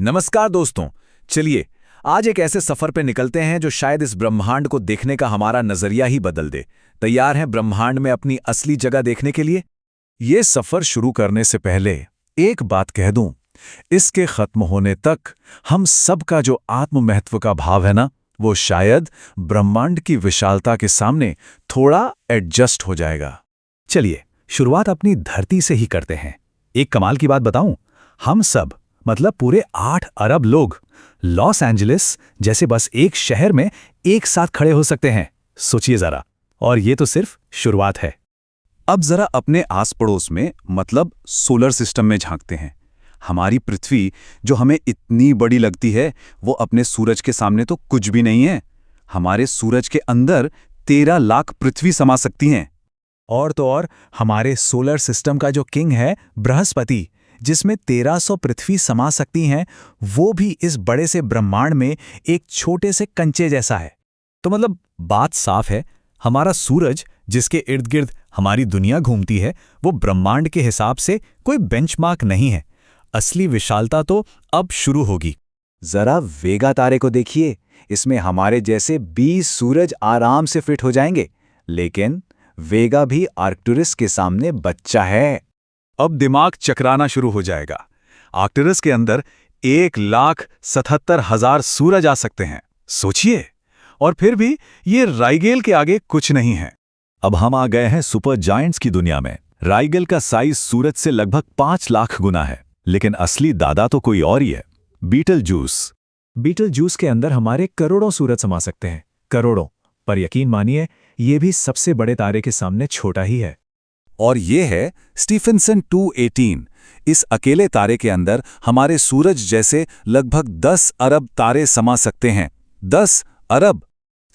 नमस्कार दोस्तों। चलिए आज एक ऐसे सफर पे निकलते हैं जो शायद इस ब्रह्मांड को देखने का हमारा नजरिया ही बदल दे। तैयार हैं ब्रह्मांड में अपनी असली जगह देखने के लिए? ये सफर शुरू करने से पहले एक बात कह दूं, इसके खत्म होने तक हम सब का जो आत्म महत्व का भाव है ना, वो शायद ब्रह्मांड की विशालता के सामने थोड़ा एडजस्ट हो जाएगा। चलिए शुरुआत अपनी धरती से ही करते हैं। एक कमाल की बात बताऊं, हम सब मतलब पूरे 8 अरब लोग लॉस एंजलिस जैसे बस एक शहर में एक साथ खड़े हो सकते हैं। सोचिए जरा, और ये तो सिर्फ शुरुआत है। अब जरा अपने आस पड़ोस में मतलब सोलर सिस्टम में झांकते हैं। हमारी पृथ्वी जो हमें इतनी बड़ी लगती है, वो अपने सूरज के सामने तो कुछ भी नहीं है। हमारे सूरज के अंदर 13 लाख पृथ्वी समा सकती हैं। और तो और हमारे सोलर सिस्टम का जो किंग है बृहस्पति, जिसमें 1300 पृथ्वी समा सकती हैं, वो भी इस बड़े से ब्रह्मांड में एक छोटे से कंचे जैसा है। तो मतलब बात साफ है, हमारा सूरज जिसके इर्द गिर्द हमारी दुनिया घूमती है, वो ब्रह्मांड के हिसाब से कोई बेंचमार्क नहीं है। असली विशालता तो अब शुरू होगी। जरा वेगा तारे को देखिए, इसमें हमारे जैसे 20 सूरज आराम से फिट हो जाएंगे। लेकिन वेगा भी आर्कटुरस के सामने बच्चा है। अब दिमाग चकराना शुरू हो जाएगा। आर्कटुरस के अंदर 1,77,000 सूरज आ सकते हैं। सोचिए, और फिर भी ये राइगेल के आगे कुछ नहीं है। अब हम आ गए हैं सुपर जायंट्स की दुनिया में। राइगेल का साइज सूरज से लगभग 5 लाख गुना है, लेकिन असली दादा तो कोई और ही है, बीटल जूस। बीटल जूस के अंदर हमारे करोड़ों सूरज समा सकते हैं, करोड़ों। पर यकीन मानिए, ये भी सबसे बड़े तारे के सामने छोटा ही है। और ये है स्टीफेंसन 218। इस अकेले तारे के अंदर हमारे सूरज जैसे लगभग 10 अरब तारे समा सकते हैं। 10 अरब!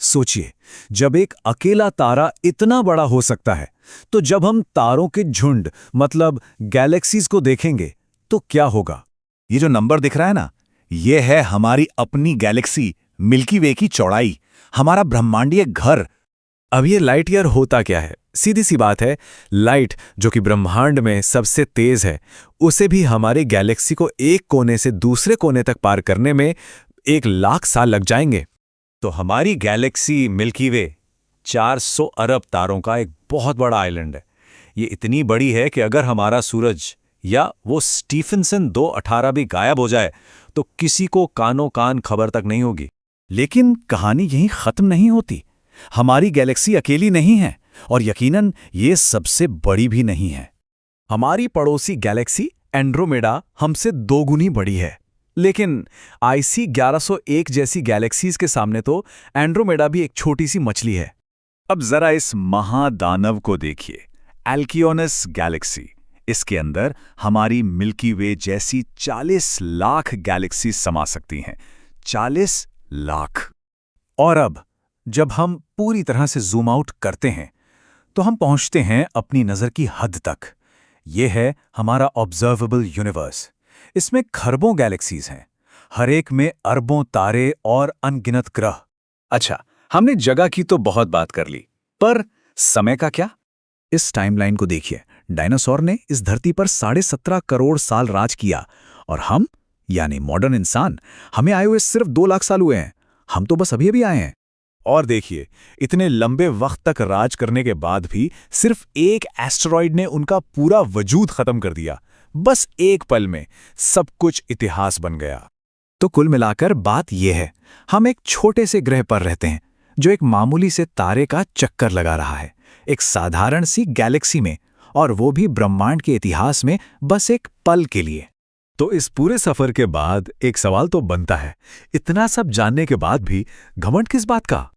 सोचिए, जब एक अकेला तारा इतना बड़ा हो सकता है, तो जब हम तारों के झुंड मतलब गैलेक्सीज को देखेंगे तो क्या होगा? ये जो नंबर दिख रहा है ना, ये है हमारी अपनी गैलेक्सी मिल्की वे की चौड़ाई, हमारा ब्रह्मांडीय घर। अब ये लाइट ईयर होता क्या है? सीधी सी बात है, लाइट जो कि ब्रह्मांड में सबसे तेज है, उसे भी हमारे गैलेक्सी को एक कोने से दूसरे कोने तक पार करने में 1 लाख साल लग जाएंगे। तो हमारी गैलेक्सी मिल्की वे 400 अरब तारों का एक बहुत बड़ा आइलैंड है। ये इतनी बड़ी है कि अगर हमारा सूरज या वो स्टीफेंसन 218 भी गायब हो जाए तो किसी को कानो कान खबर तक नहीं होगी। लेकिन कहानी यहीं खत्म नहीं होती। हमारी गैलेक्सी अकेली नहीं है, और यकीनन ये सबसे बड़ी भी नहीं है। हमारी पड़ोसी गैलेक्सी एंड्रोमेडा हमसे 2 गुनी बड़ी है। लेकिन IC 1101 जैसी गैलेक्सीज के सामने तो एंड्रोमेडा भी एक छोटी सी मछली है। अब जरा इस महादानव को देखिए, एल्कियोनस गैलेक्सी। इसके अंदर हमारी मिल्की वे जैसी 40 लाख गैलेक्सी समा सकती हैं। 40 लाख! और अब जब हम पूरी तरह से जूम आउट करते हैं, तो हम पहुंचते हैं अपनी नज़र की हद तक। ये है हमारा ऑब्जर्वेबल यूनिवर्स। इसमें खरबों गैलेक्सीज हैं, हर एक में अरबों तारे और अनगिनत ग्रह। अच्छा, हमने जगह की तो बहुत बात कर ली, पर समय का क्या? इस टाइमलाइन को देखिए। डायनासोर ने इस धरती पर 17.5 करोड़ साल राज किया, और हम यानी मॉडर्न इंसान, हमें आए हुए सिर्फ 2 लाख साल हुए हैं। हम तो बस अभी अभी आए हैं। और देखिए, इतने लंबे वक्त तक राज करने के बाद भी सिर्फ एक एस्टेरॉयड ने उनका पूरा वजूद खत्म कर दिया। बस एक पल में सब कुछ इतिहास बन गया। तो कुल मिलाकर बात यह है, हम एक छोटे से ग्रह पर रहते हैं जो एक मामूली से तारे का चक्कर लगा रहा है, एक साधारण सी गैलेक्सी में, और वो भी ब्रह्मांड के इतिहास में बस एक पल के लिए। तो इस पूरे सफर के बाद एक सवाल तो बनता है, इतना सब जानने के बाद भी घमंड किस बात का?